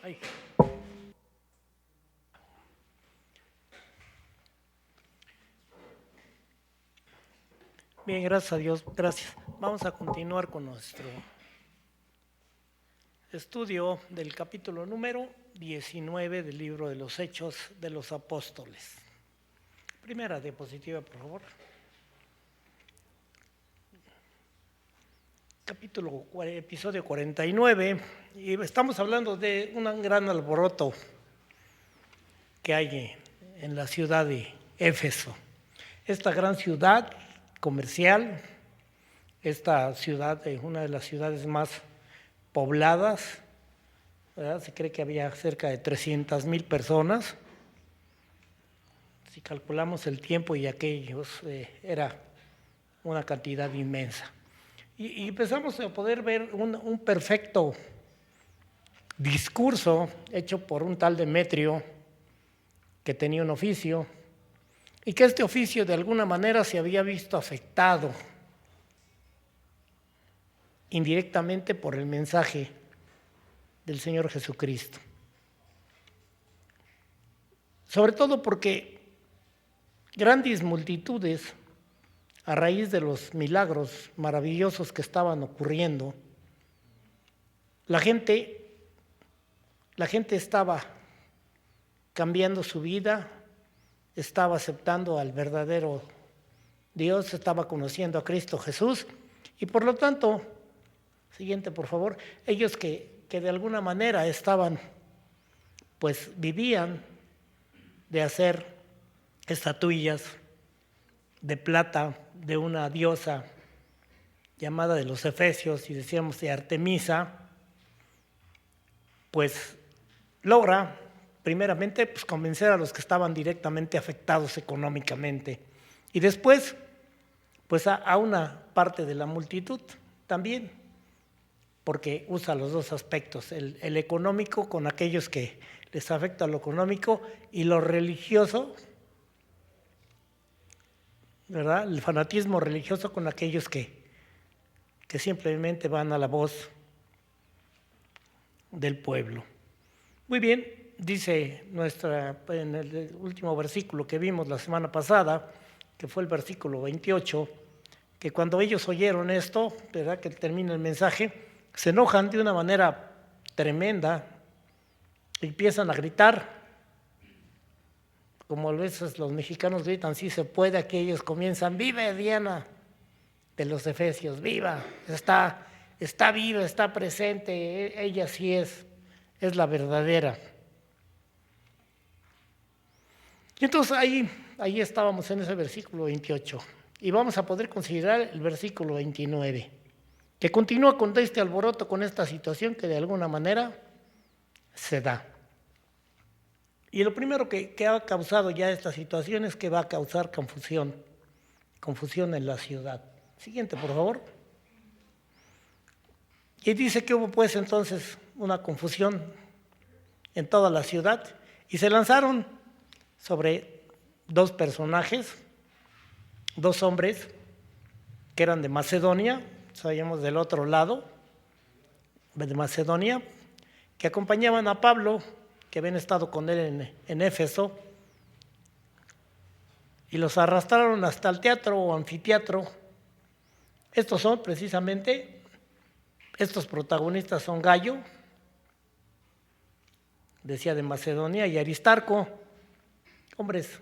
Ay. Bien, gracias a Dios, gracias. Vamos a continuar con nuestro estudio del capítulo número 19 del libro de los Hechos de los Apóstoles. Primera diapositiva, por favor. Episodio 49, y estamos hablando de un gran alboroto que hay en la ciudad de Éfeso. Esta gran ciudad comercial, esta ciudad es una de las ciudades más pobladas, ¿verdad? Se cree que había cerca de 300,000 personas. Si calculamos el tiempo y aquellos, era una cantidad inmensa. Y empezamos a poder ver un perfecto discurso hecho por un tal Demetrio, que tenía un oficio, y que este oficio de alguna manera se había visto afectado indirectamente por el mensaje del Señor Jesucristo. Sobre todo porque grandes multitudes, a raíz de los milagros maravillosos que estaban ocurriendo, la gente estaba cambiando su vida, estaba aceptando al verdadero Dios, estaba conociendo a Cristo Jesús, y por lo tanto, siguiente por favor, ellos que de alguna manera estaban, pues vivían de hacer estatuillas de plata de una diosa llamada de los Efesios, y decíamos de Artemisa, pues logra primeramente pues convencer a los que estaban directamente afectados económicamente, y después pues a una parte de la multitud también, porque usa los dos aspectos, el económico con aquellos que les afecta lo económico, y lo religioso, ¿verdad? El fanatismo religioso con aquellos que simplemente van a la voz del pueblo. Muy bien, dice en el último versículo que vimos la semana pasada, que fue el versículo 28, que cuando ellos oyeron esto, ¿verdad?, que termina el mensaje, se enojan de una manera tremenda y empiezan a gritar, como a veces los mexicanos gritan, sí se puede, aquí ellos comienzan, vive Diana de los Efesios, viva, está viva, está presente, ella sí es la verdadera. Y entonces ahí estábamos en ese versículo 28, y vamos a poder considerar el versículo 29, que continúa con este alboroto, con esta situación que de alguna manera se da. Y lo primero que ha causado ya esta situación es que va a causar confusión en la ciudad. Siguiente, por favor. Y dice que hubo pues entonces una confusión en toda la ciudad, y se lanzaron sobre dos personajes, dos hombres que eran de Macedonia, sabíamos del otro lado de Macedonia, que acompañaban a Pablo, que habían estado con él en Éfeso, y los arrastraron hasta el teatro o anfiteatro. Estos son precisamente, estos protagonistas son Gallo, decía de Macedonia, y Aristarco, hombres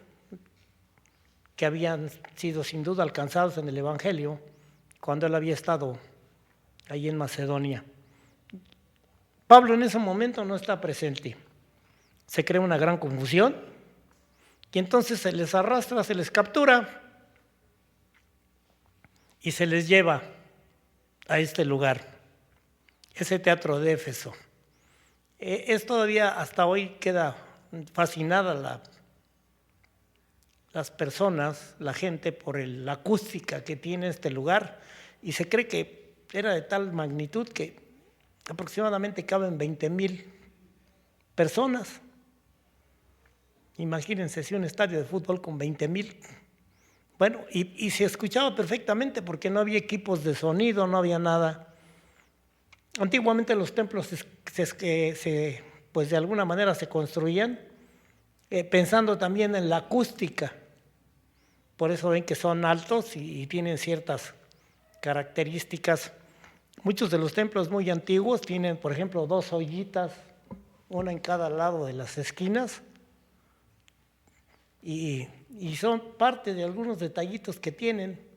que habían sido sin duda alcanzados en el Evangelio cuando él había estado ahí en Macedonia. Pablo en ese momento no está presente. Se crea una gran confusión, y entonces se les arrastra, se les captura y se les lleva a este lugar, ese teatro de Éfeso. Es todavía, hasta hoy queda fascinada las personas, la gente, por la acústica que tiene este lugar, y se cree que era de tal magnitud que aproximadamente caben 20,000 personas. Imagínense si un estadio de fútbol con 20,000. Bueno, y se escuchaba perfectamente porque no había equipos de sonido, no había nada. Antiguamente los templos se pues de alguna manera se construían, pensando también en la acústica. Por eso ven que son altos y tienen ciertas características. Muchos de los templos muy antiguos tienen, por ejemplo, 2 ollitas, una en cada lado de las esquinas, y son parte de algunos detallitos que tienen.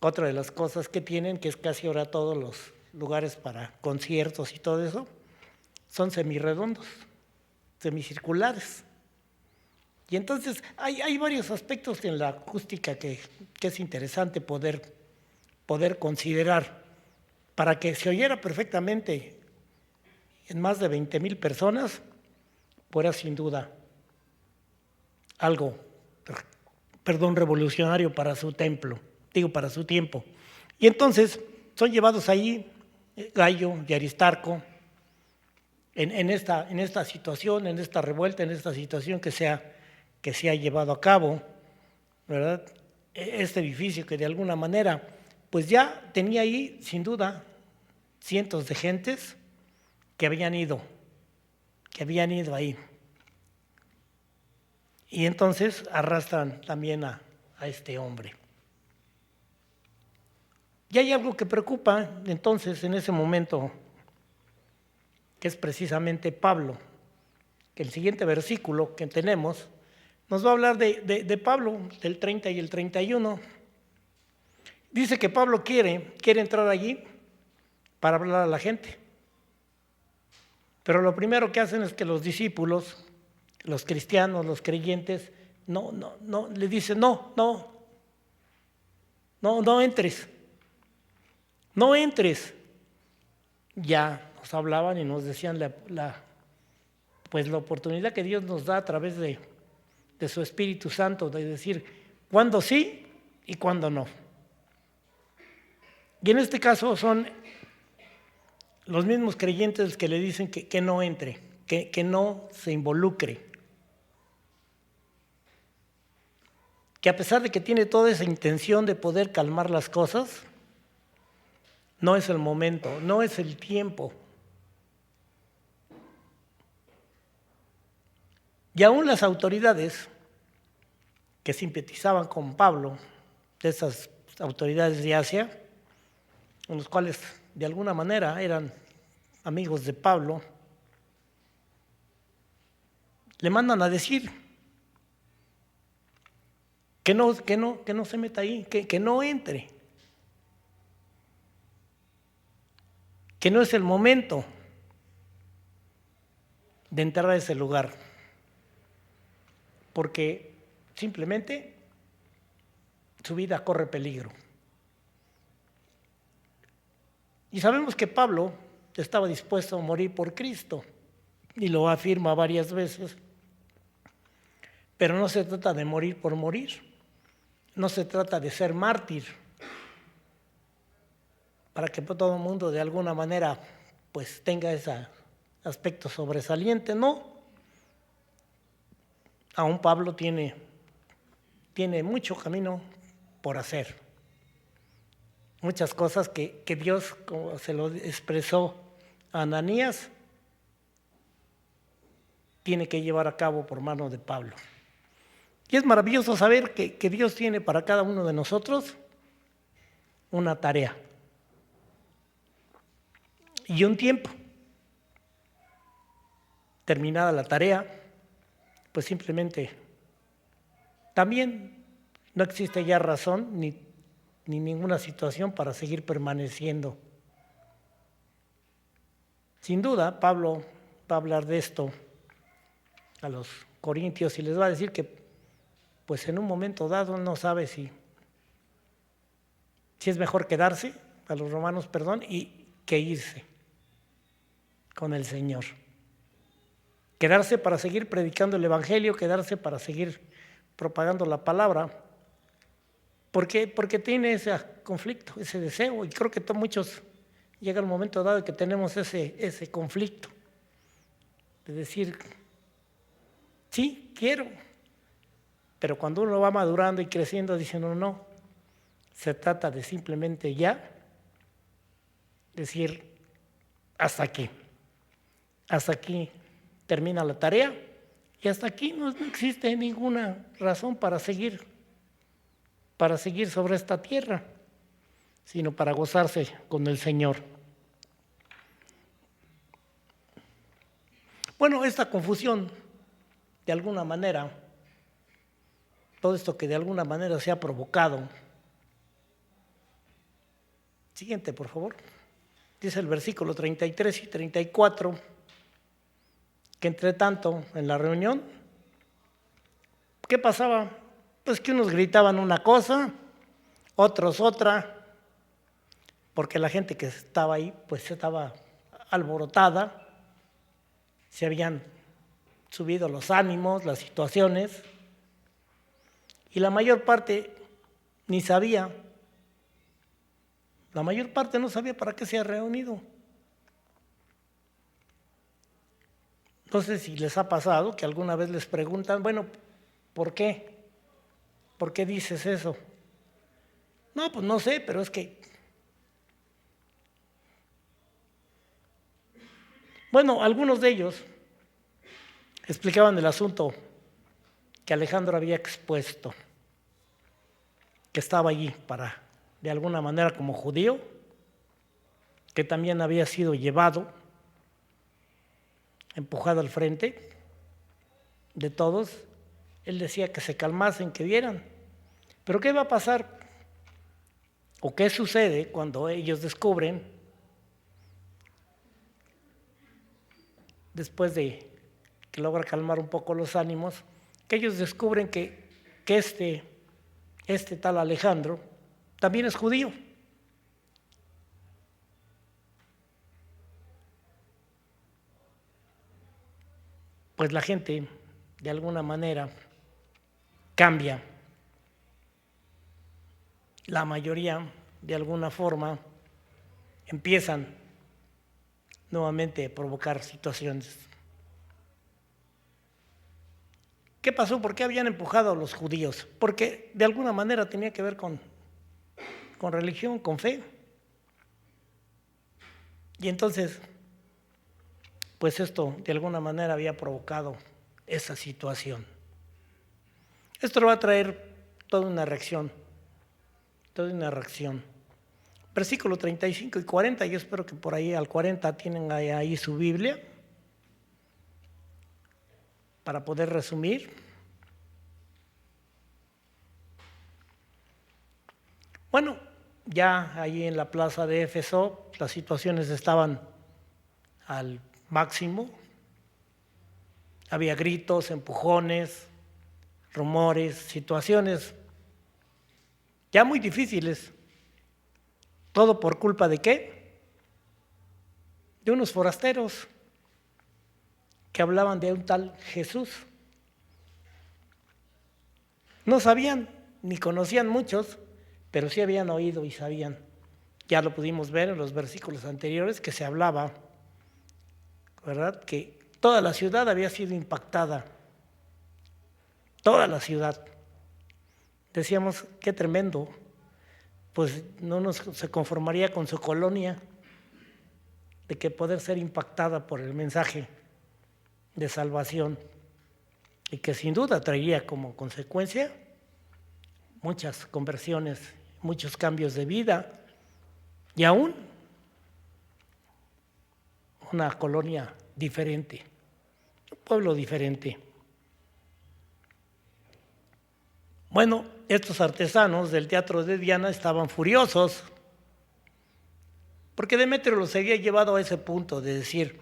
Otra de las cosas que tienen, que es casi ahora todos los lugares para conciertos y todo eso, son semirredondos, semicirculares. Y entonces hay varios aspectos en la acústica que es interesante poder considerar para que se oyera perfectamente en más de 20,000 personas, fuera sin duda algo, revolucionario para su templo, para su tiempo. Y entonces son llevados ahí Gayo y Aristarco en esta situación, en esta revuelta, en esta situación que se ha llevado a cabo, ¿verdad? Este edificio que de alguna manera pues ya tenía ahí sin duda cientos de gentes que habían ido ahí. Y entonces arrastran también a este hombre. Y hay algo que preocupa entonces en ese momento, que es precisamente Pablo, que el siguiente versículo que tenemos nos va a hablar de Pablo, del 30 y el 31. Dice que Pablo quiere entrar allí para hablar a la gente. Pero lo primero que hacen es que los discípulos, los cristianos, los creyentes, no, le dicen, no entres. No entres. Ya nos hablaban y nos decían la oportunidad que Dios nos da a través de su Espíritu Santo, de decir cuándo sí y cuándo no. Y en este caso son los mismos creyentes que le dicen que no entre, que no se involucre. Que a pesar de que tiene toda esa intención de poder calmar las cosas, no es el momento, no es el tiempo. Y aún las autoridades que simpatizaban con Pablo, de esas autoridades de Asia, en los cuales de alguna manera eran amigos de Pablo, le mandan a decir que no se meta ahí, que no entre, que no es el momento de entrar a ese lugar, porque simplemente su vida corre peligro. Y sabemos que Pablo estaba dispuesto a morir por Cristo, y lo afirma varias veces, pero no se trata de morir por morir, no se trata de ser mártir, para que todo el mundo de alguna manera pues tenga ese aspecto sobresaliente, no. Aún Pablo tiene mucho camino por hacer. Muchas cosas que Dios, como se lo expresó a Ananías, tiene que llevar a cabo por mano de Pablo. Y es maravilloso saber que Dios tiene para cada uno de nosotros una tarea y un tiempo. Terminada la tarea, pues simplemente también no existe ya razón ni ninguna situación para seguir permaneciendo. Sin duda, Pablo va a hablar de esto a los corintios y les va a decir que pues en un momento dado no sabe si es mejor quedarse, a los romanos, y que irse con el Señor. Quedarse para seguir predicando el Evangelio, quedarse para seguir propagando la palabra. ¿Por qué? Porque tiene ese conflicto, ese deseo, y creo que muchos llega el momento dado que tenemos ese conflicto de decir, sí, quiero, pero cuando uno va madurando y creciendo diciendo no, se trata de simplemente ya decir hasta aquí termina la tarea y hasta aquí no existe ninguna razón para seguir sobre esta tierra, sino para gozarse con el Señor. Bueno, esta confusión, de alguna manera, todo esto que de alguna manera se ha provocado. Siguiente, por favor. Dice el versículo 33 y 34, que entre tanto en la reunión, ¿qué pasaba? Pues que unos gritaban una cosa, otros otra, porque la gente que estaba ahí pues estaba alborotada, se habían subido los ánimos, las situaciones, y la mayor parte ni sabía, la mayor parte no sabía para qué se ha reunido. No sé si les ha pasado que alguna vez les preguntan, bueno, ¿por qué? ¿Por qué dices eso? No, pues no sé, pero es que... Bueno, algunos de ellos explicaban el asunto que Alejandro había expuesto, que estaba allí para, de alguna manera, como judío, que también había sido llevado, empujado al frente de todos. Él decía que se calmasen, que vieran. Pero ¿qué va a pasar? ¿O qué sucede cuando ellos descubren, después de que logra calmar un poco los ánimos, que ellos descubren que este tal Alejandro también es judío? Pues la gente, de alguna manera, cambia. La mayoría, de alguna forma, empiezan nuevamente a provocar situaciones. ¿Qué pasó? ¿Por qué habían empujado a los judíos? Porque de alguna manera tenía que ver con religión, con fe. Y entonces, pues esto de alguna manera había provocado esa situación. Esto va a traer toda una reacción. Versículo 35 y 40, yo espero que por ahí al 40 tienen ahí su Biblia para poder resumir. Bueno, ya allí en la plaza de Éfeso las situaciones estaban al máximo. Había gritos, empujones, rumores, situaciones ya muy difíciles. ¿Todo por culpa de qué? De unos forasteros que hablaban de un tal Jesús. No sabían ni conocían muchos, pero sí habían oído y sabían. Ya lo pudimos ver en los versículos anteriores que se hablaba, ¿verdad? Que toda la ciudad había sido impactada. Toda la ciudad. Decíamos, qué tremendo. Pues no se conformaría con su colonia de que poder ser impactada por el mensaje de salvación y que sin duda traería como consecuencia muchas conversiones, muchos cambios de vida y aún una colonia diferente, un pueblo diferente. Bueno, estos artesanos del teatro de Diana estaban furiosos porque Demetrio los había llevado a ese punto de decir,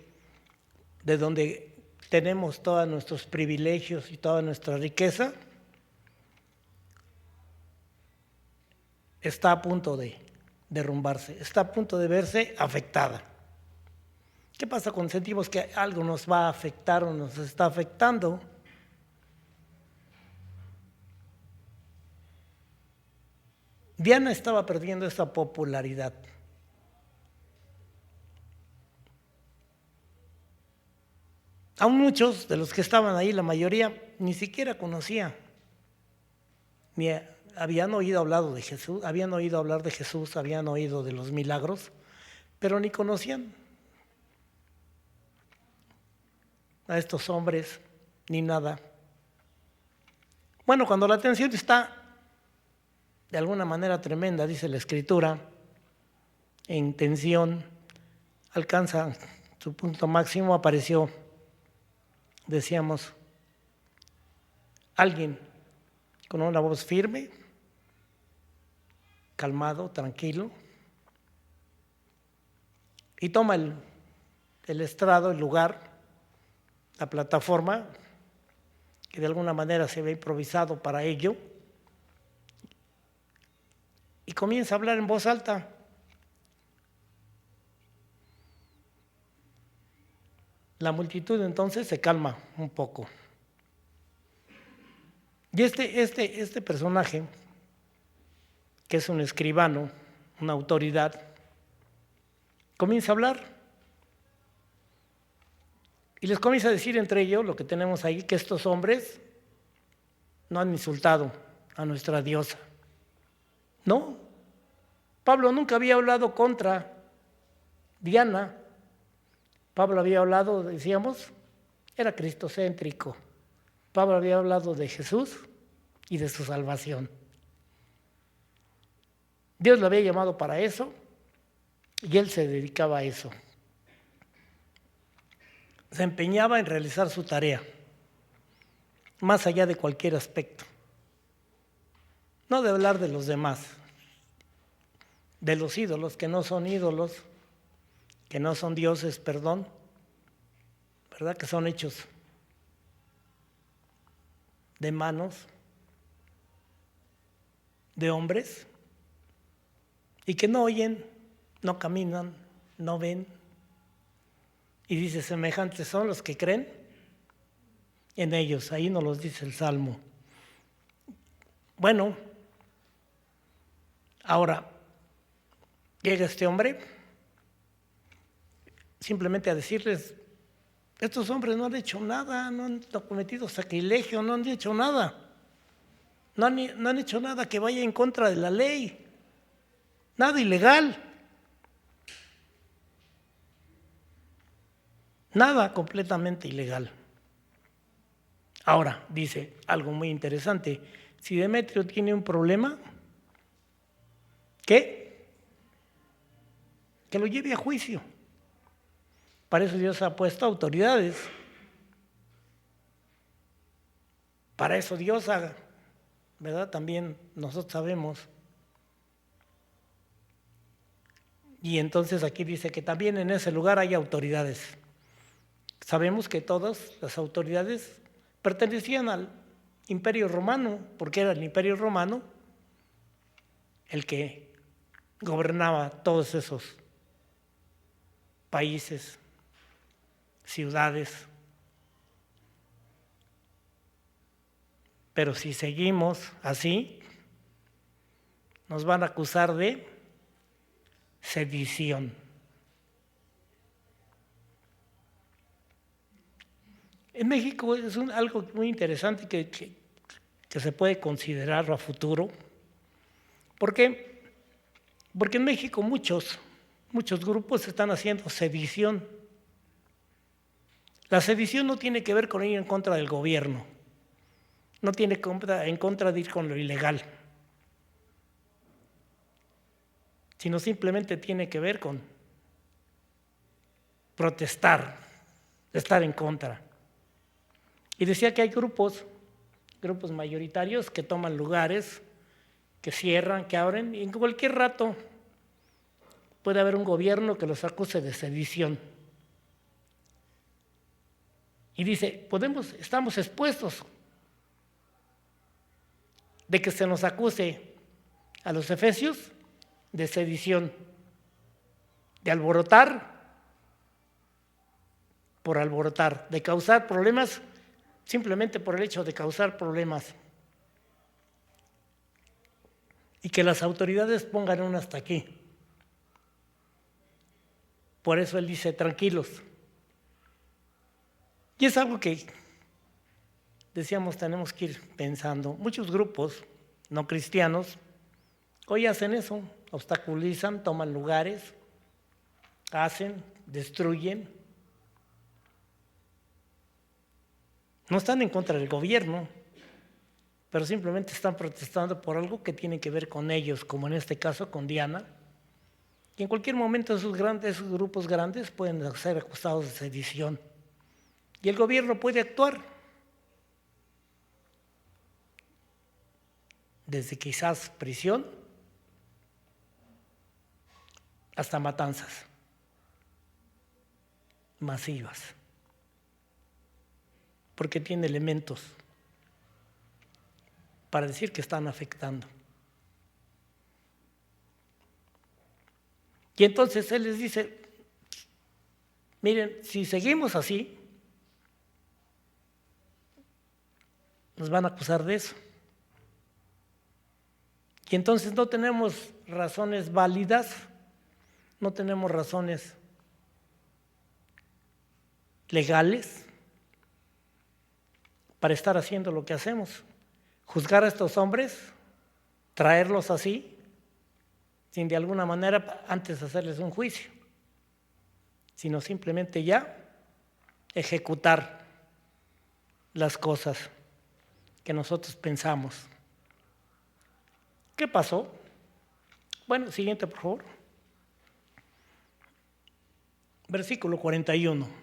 de donde tenemos todos nuestros privilegios y toda nuestra riqueza, está a punto de derrumbarse, está a punto de verse afectada. ¿Qué pasa cuando sentimos que algo nos va a afectar o nos está afectando? Diana estaba perdiendo esa popularidad. Aún muchos de los que estaban ahí, la mayoría, ni siquiera conocían, ni habían oído hablar de Jesús, habían oído de los milagros, pero ni conocían a estos hombres, ni nada. Bueno, cuando la tensión está de alguna manera tremenda, dice la Escritura, en tensión, alcanza su punto máximo, apareció, decíamos, alguien con una voz firme, calmado, tranquilo, y toma el estrado, el lugar, la plataforma, que de alguna manera se ve improvisado para ello, y comienza a hablar en voz alta. La multitud entonces se calma un poco. Y este personaje, que es un escribano, una autoridad, comienza a hablar y les comienza a decir entre ellos, lo que tenemos ahí, que estos hombres no han insultado a nuestra diosa. No, Pablo nunca había hablado contra Diana. Pablo había hablado, decíamos, era cristocéntrico. Pablo había hablado de Jesús y de su salvación. Dios lo había llamado para eso y él se dedicaba a eso. Se empeñaba en realizar su tarea, más allá de cualquier aspecto. No de hablar de los demás, de los ídolos, que no son ídolos, que no son dioses, perdón, ¿verdad? Que son hechos de manos de hombres y que no oyen, no caminan, no ven. Y dice, semejantes son los que creen en ellos. Ahí nos los dice el Salmo. Bueno, ahora llega este hombre simplemente a decirles, estos hombres no han hecho nada, no han cometido sacrilegio, no han hecho nada. No han hecho nada que vaya en contra de la ley, nada ilegal. Nada completamente ilegal. Ahora, dice algo muy interesante. Si Demetrio tiene un problema, ¿qué? Que lo lleve a juicio. Para eso Dios ha puesto autoridades. Para eso Dios ha, ¿verdad? También nosotros sabemos. Y entonces aquí dice que también en ese lugar hay autoridades. Sabemos que todas las autoridades pertenecían al Imperio Romano, porque era el Imperio Romano el que gobernaba todos esos países, ciudades. Pero si seguimos así, nos van a acusar de sedición. En México es algo muy interesante que se puede considerar a futuro. ¿Por qué? Porque en México muchos grupos están haciendo sedición. La sedición no tiene que ver con ir en contra del gobierno, no tiene en contra de ir con lo ilegal, sino simplemente tiene que ver con protestar, estar en contra. Y decía que hay grupos mayoritarios que toman lugares, que cierran, que abren, y en cualquier rato puede haber un gobierno que los acuse de sedición. Y dice, estamos expuestos de que se nos acuse a los efesios de sedición, de alborotar por alborotar, de causar problemas simplemente por el hecho de causar problemas. Y que las autoridades pongan un hasta aquí. Por eso él dice, tranquilos. Y es algo que, decíamos, tenemos que ir pensando. Muchos grupos no cristianos hoy hacen eso, obstaculizan, toman lugares, hacen, destruyen. No están en contra del gobierno, pero simplemente están protestando por algo que tiene que ver con ellos, como en este caso con Diana. Y en cualquier momento esos grupos grandes pueden ser acusados de sedición. Y el gobierno puede actuar. Desde quizás prisión hasta matanzas masivas, porque tiene elementos para decir que están afectando. Y entonces él les dice, miren, si seguimos así, nos van a acusar de eso. Y entonces no tenemos razones válidas, no tenemos razones legales para estar haciendo lo que hacemos. Juzgar a estos hombres, traerlos así, sin de alguna manera antes hacerles un juicio, sino simplemente ya ejecutar las cosas que nosotros pensamos. ¿Qué pasó? Bueno, siguiente, por favor. Versículo 41.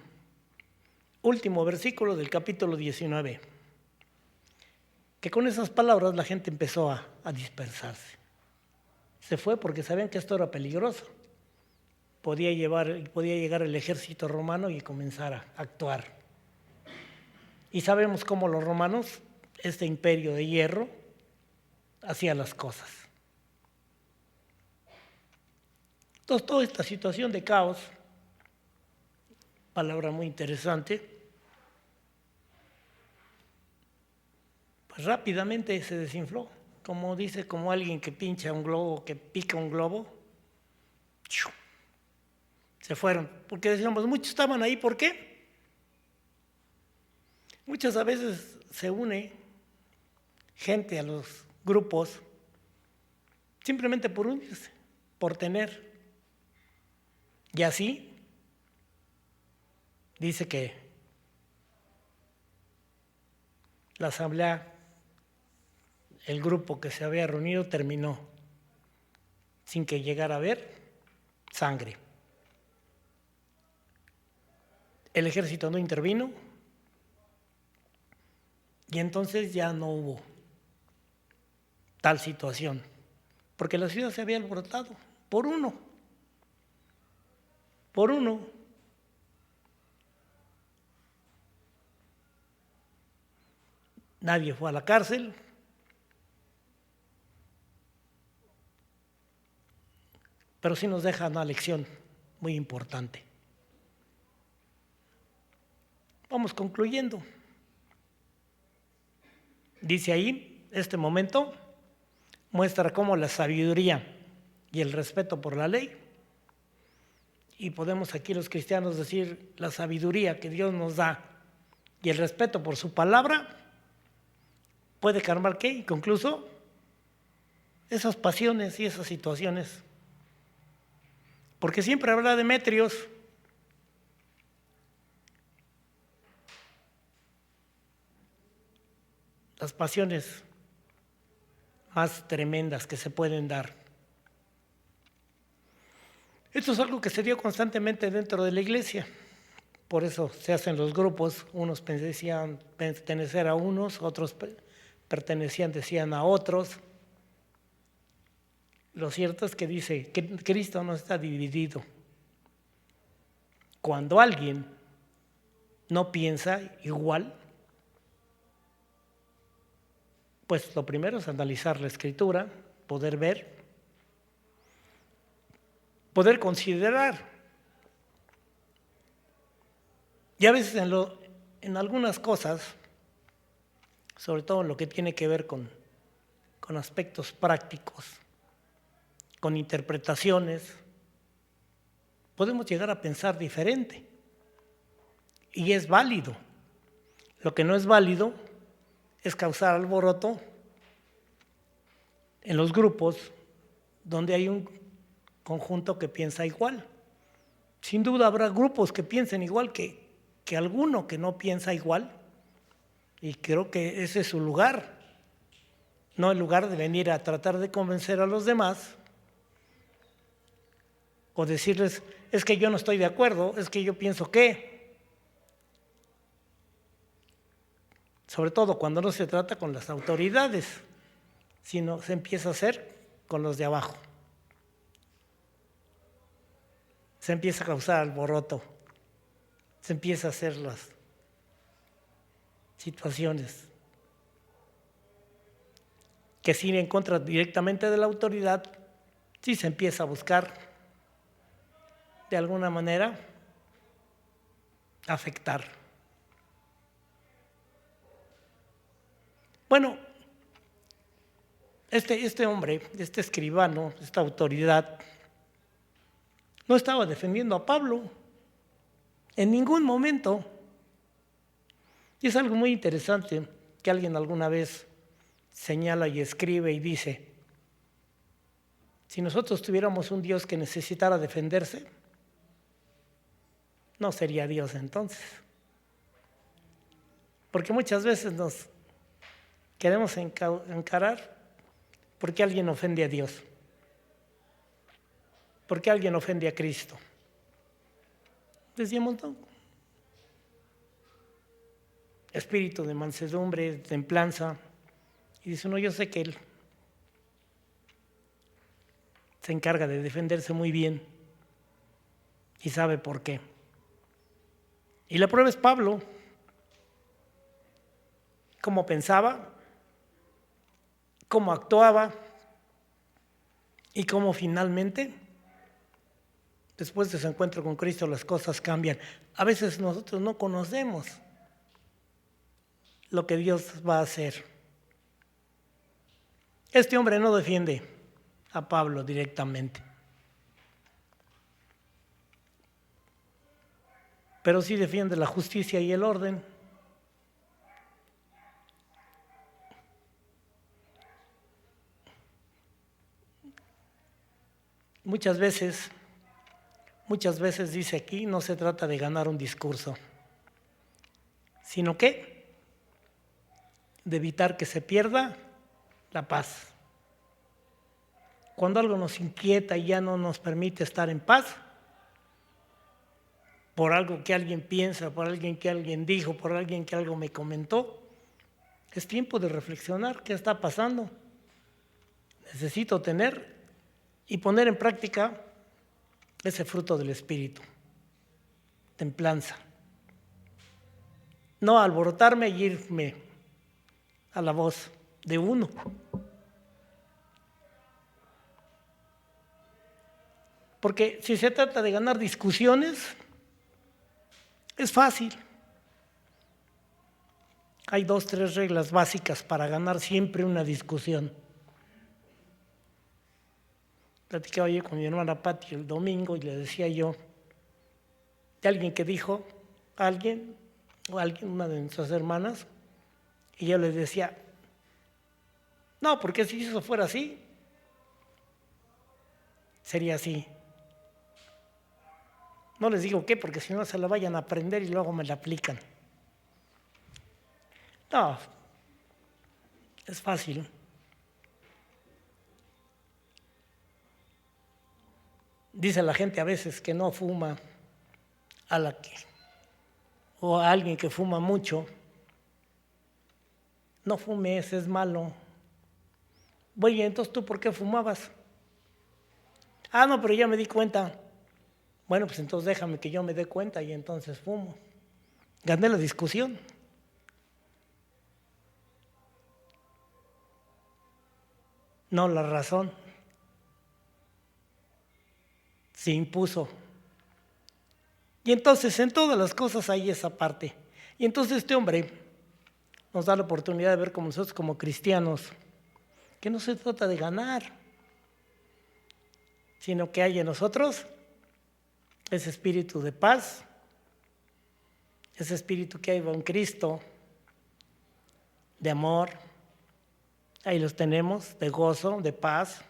Último versículo del capítulo 19. Que con esas palabras la gente empezó a dispersarse. Se fue porque sabían que esto era peligroso. Podía llegar el ejército romano y comenzar a actuar. Y sabemos cómo los romanos, este imperio de hierro, hacía las cosas. Entonces, toda esta situación de caos, palabra muy interesante, pues rápidamente se desinfló. Como dice, como alguien que pincha un globo, que pica un globo, se fueron. Porque decíamos, muchos estaban ahí, ¿por qué? Muchas a veces se une gente a los grupos simplemente por unirse, por tener. Y así dice que la asamblea, el grupo que se había reunido, terminó sin que llegara a haber sangre. El ejército no intervino y entonces ya no hubo tal situación, porque la ciudad se había alborotado por uno. Nadie fue a la cárcel, pero sí nos deja una lección muy importante. Vamos concluyendo. Dice ahí, este momento muestra cómo la sabiduría y el respeto por la ley, y podemos aquí los cristianos decir la sabiduría que Dios nos da y el respeto por su palabra, puede calmar ¿qué? Incluso esas pasiones y esas situaciones. Porque siempre habrá Demetrios, las pasiones más tremendas que se pueden dar. Esto es algo que se dio constantemente dentro de la iglesia. Por eso se hacen los grupos, unos decían pertenecer a unos, otros decían a otros. Lo cierto es que dice que Cristo no está dividido. Cuando alguien no piensa igual, pues lo primero es analizar la Escritura, poder ver, poder considerar. Y a veces en algunas cosas, sobre todo en lo que tiene que ver con aspectos prácticos, con interpretaciones, podemos llegar a pensar diferente. Y es válido. Lo que no es válido es causar alboroto en los grupos donde hay un conjunto que piensa igual. Sin duda habrá grupos que piensen igual que alguno que no piensa igual, Y creo que ese es su lugar, no el lugar de venir a tratar de convencer a los demás o decirles, es que yo no estoy de acuerdo, es que yo pienso que, sobre todo cuando no se trata con las autoridades, sino se empieza a hacer con los de abajo. Se empieza a causar alboroto, se empieza a hacer las situaciones que sin en contra directamente de la autoridad, sí se empieza a buscar de alguna manera afectar. Bueno, este hombre, este escribano, esta autoridad, no estaba defendiendo a Pablo en ningún momento. Y es algo muy interesante que alguien alguna vez señala y escribe y dice, si nosotros tuviéramos un Dios que necesitara defenderse, no sería Dios entonces. Porque muchas veces nos queremos encarar porque alguien ofende a Dios, porque alguien ofende a Cristo. Decíamos, no. Espíritu de mansedumbre, de templanza. Y dice, no, yo sé que Él se encarga de defenderse muy bien y sabe por qué. Y la prueba es Pablo, cómo pensaba, cómo actuaba y cómo finalmente, después de su encuentro con Cristo, las cosas cambian. A veces nosotros no conocemos lo que Dios va a hacer. Este hombre no defiende a Pablo directamente, pero sí defiende la justicia y el orden. Muchas veces dice aquí, no se trata de ganar un discurso, sino que de evitar que se pierda la paz. Cuando algo nos inquieta y ya no nos permite estar en paz, por algo que alguien piensa, por alguien que alguien dijo, por alguien que algo me comentó, es tiempo de reflexionar qué está pasando. Necesito tener y poner en práctica ese fruto del Espíritu, templanza. No alborotarme y irme a la voz de uno. Porque si se trata de ganar discusiones, es fácil. Hay 2, 3 reglas básicas para ganar siempre una discusión. Platicaba yo con mi hermana Pati el domingo y le decía yo de alguien que dijo, una de nuestras hermanas, y yo le decía, no, porque si eso fuera así, sería así. No les digo qué, porque si no se la vayan a aprender y luego me la aplican. No, es fácil. Dice la gente a veces que no fuma o a alguien que fuma mucho. No fumes, es malo. Oye, entonces ¿tú por qué fumabas? Ah, no, pero ya me di cuenta. Bueno, pues entonces déjame que yo me dé cuenta y entonces fumo. Gané la discusión. No la razón. Se impuso. Y entonces en todas las cosas hay esa parte. Y entonces este hombre nos da la oportunidad de ver como nosotros como cristianos, que no se trata de ganar, sino que hay en nosotros ese espíritu de paz, ese espíritu que hay en Cristo, de amor, ahí los tenemos, de gozo, de paz,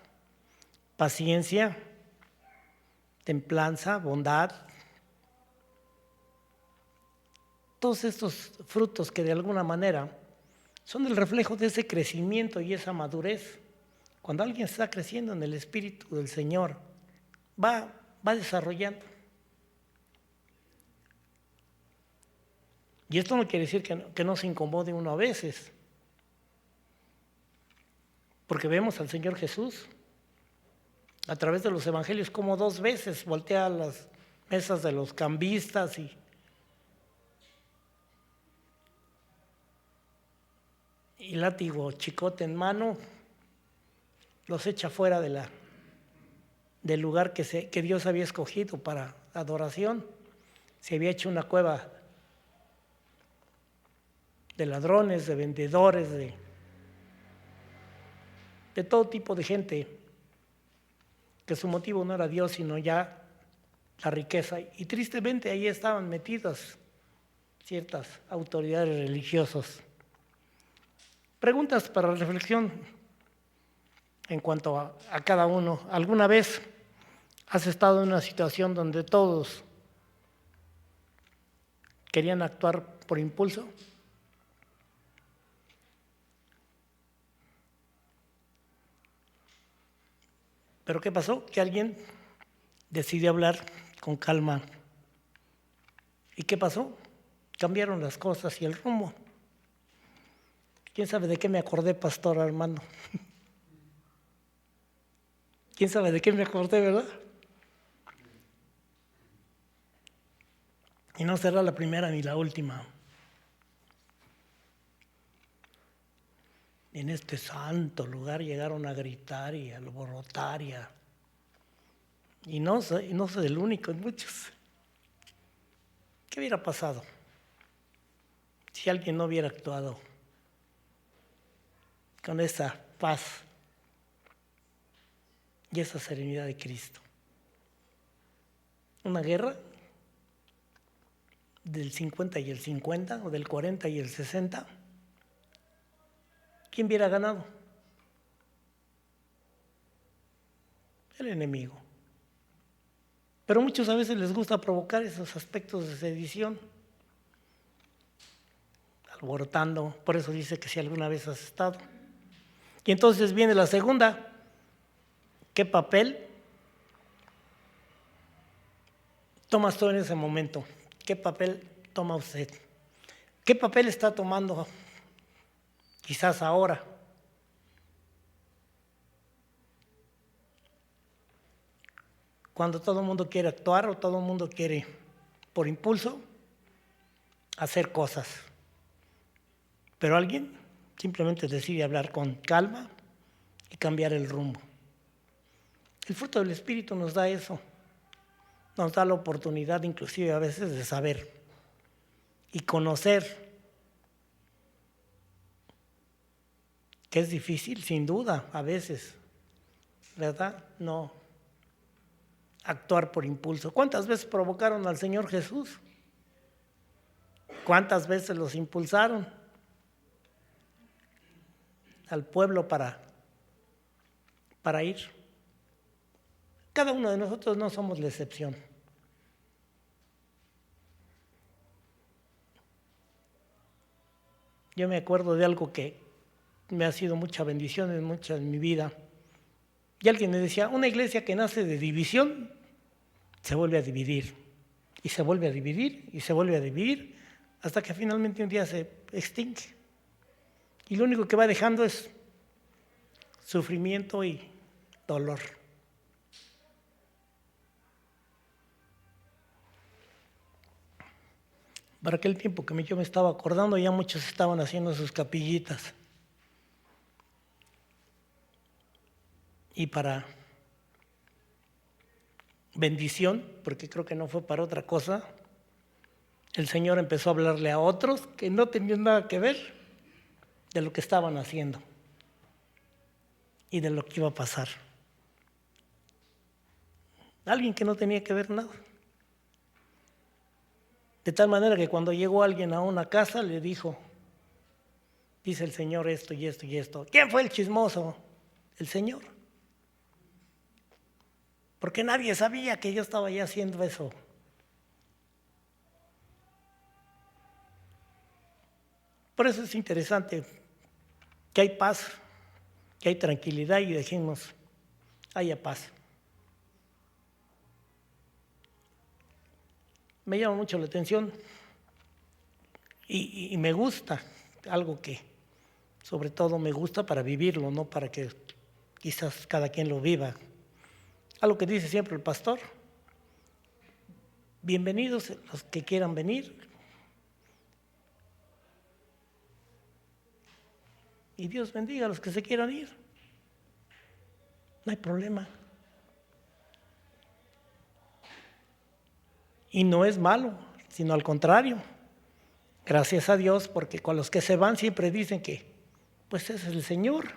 paciencia, templanza, bondad. todos estos frutos que de alguna manera son el reflejo de ese crecimiento y esa madurez. Cuando alguien está creciendo en el Espíritu del Señor, va desarrollando. Y esto no quiere decir que no se incomode uno a veces, porque vemos al Señor Jesús a través de los evangelios como 2 veces voltea a las mesas de los cambistas y látigo, chicote en mano, los echa fuera del lugar que Dios había escogido para adoración. Se había hecho una cueva de ladrones, de vendedores, de todo tipo de gente, que su motivo no era Dios, sino ya la riqueza. Y tristemente ahí estaban metidas ciertas autoridades religiosas. Preguntas para reflexión en cuanto a cada uno. ¿Alguna vez has estado en una situación donde todos querían actuar por impulso? ¿Pero qué pasó? Que alguien decidió hablar con calma. ¿Y qué pasó? Cambiaron las cosas y el rumbo. ¿Quién sabe de qué me acordé, pastor Armando? ¿Quién sabe de qué me acordé, verdad? Y no será la primera ni la última. En este santo lugar llegaron a gritar y a alborotar y no soy el único, en muchos. ¿Qué hubiera pasado si alguien no hubiera actuado con esa paz y esa serenidad de Cristo? ¿Una guerra del 50 y el 50 o del 40 y el 60? ¿Quién hubiera ganado? El enemigo. Pero muchos a veces les gusta provocar esos aspectos de sedición, alborotando. Por eso dice que si alguna vez has estado. Y entonces viene la segunda. ¿Qué papel tomas tú en ese momento? ¿Qué papel toma usted? ¿Qué papel está tomando quizás ahora? Cuando todo el mundo quiere actuar o todo el mundo quiere, por impulso, hacer cosas. Pero alguien simplemente decide hablar con calma y cambiar el rumbo. El fruto del Espíritu nos da eso. Nos da la oportunidad inclusive a veces de saber y conocer, que es difícil, sin duda, a veces, ¿verdad? No actuar por impulso. ¿Cuántas veces provocaron al Señor Jesús? ¿Cuántas veces los impulsaron al pueblo para ir? Cada uno de nosotros no somos la excepción. Yo me acuerdo de algo que me ha sido mucha bendición en mi vida. Y alguien me decía, una iglesia que nace de división se vuelve a dividir, y se vuelve a dividir, y se vuelve a dividir, hasta que finalmente un día se extingue. Y lo único que va dejando es sufrimiento y dolor. Para aquel tiempo que yo me estaba acordando, ya muchos estaban haciendo sus capillitas. Y para bendición, porque creo que no fue para otra cosa, el Señor empezó a hablarle a otros que no tenían nada que ver de lo que estaban haciendo y de lo que iba a pasar. Alguien que no tenía que ver nada. De tal manera que cuando llegó alguien a una casa le dijo, dice el Señor esto y esto y esto. ¿Quién fue el chismoso? El Señor. Porque nadie sabía que yo estaba ya haciendo eso. Por eso es interesante que hay paz, que hay tranquilidad y decimos, haya paz. Me llama mucho la atención y me gusta, algo que sobre todo me gusta para vivirlo, no para que quizás cada quien lo viva. Algo que dice siempre el pastor: bienvenidos los que quieran venir, y Dios bendiga a los que se quieran ir. No hay problema. Y no es malo, sino al contrario. Gracias a Dios, porque con los que se van siempre dicen que, pues ese es el Señor.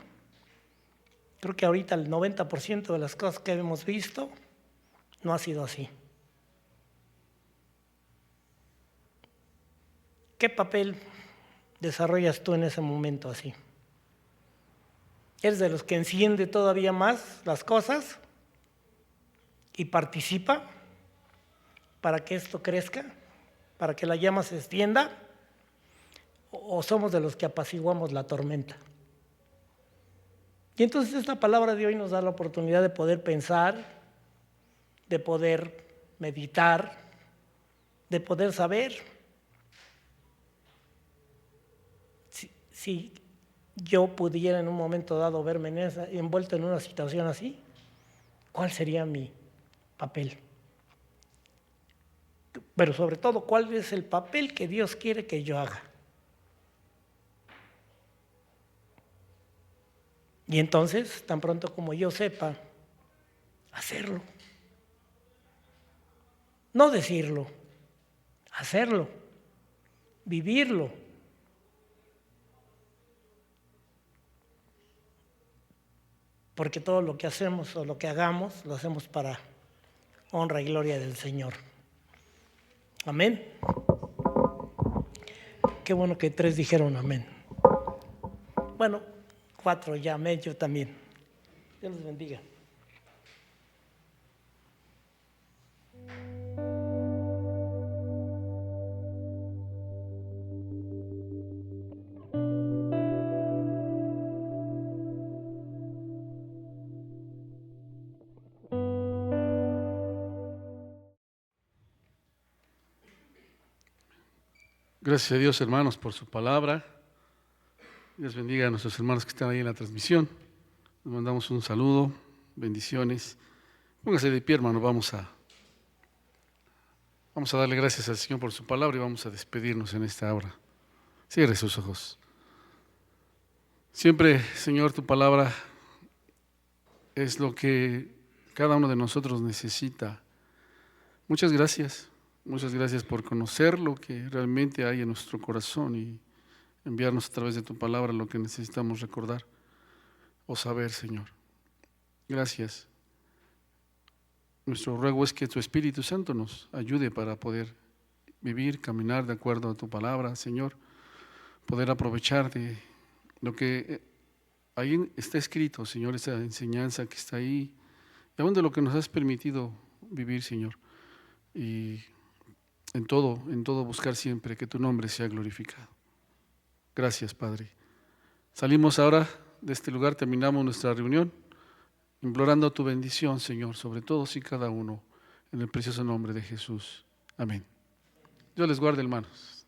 Creo que ahorita el 90% de las cosas que hemos visto no ha sido así. ¿Qué papel desarrollas tú en ese momento así? ¿Eres de los que enciende todavía más las cosas y participa para que esto crezca, para que la llama se extienda? ¿O somos de los que apaciguamos la tormenta? Y entonces esta palabra de hoy nos da la oportunidad de poder pensar, de poder meditar, de poder saber si yo pudiera en un momento dado verme envuelto en una situación así, ¿cuál sería mi papel? Pero sobre todo, ¿cuál es el papel que Dios quiere que yo haga? Y entonces, tan pronto como yo sepa, hacerlo. No decirlo, hacerlo, vivirlo. Porque todo lo que hacemos o lo que hagamos, lo hacemos para honra y gloria del Señor. Amén. Qué bueno que 3 dijeron amén. Bueno, 4 ya, amén, yo también. Dios les bendiga. Gracias a Dios, hermanos, por su palabra. Dios bendiga a nuestros hermanos que están ahí en la transmisión. Les mandamos un saludo, bendiciones. Póngase de pie, hermano, vamos a darle gracias al Señor por su palabra y vamos a despedirnos en esta hora. Cierre sus ojos. Siempre, Señor, tu palabra es lo que cada uno de nosotros necesita. Muchas gracias por conocer lo que realmente hay en nuestro corazón y enviarnos a través de tu palabra lo que necesitamos recordar o saber, Señor. Gracias. Nuestro ruego es que tu Espíritu Santo nos ayude para poder vivir, caminar de acuerdo a tu palabra, Señor, poder aprovechar de lo que ahí está escrito, Señor, esa enseñanza que está ahí, y aún de lo que nos has permitido vivir, Señor, y en todo buscar siempre que tu nombre sea glorificado. Gracias, Padre. Salimos ahora de este lugar, terminamos nuestra reunión, implorando tu bendición, Señor, sobre todos y cada uno, en el precioso nombre de Jesús. Amén. Dios les guarde, hermanos.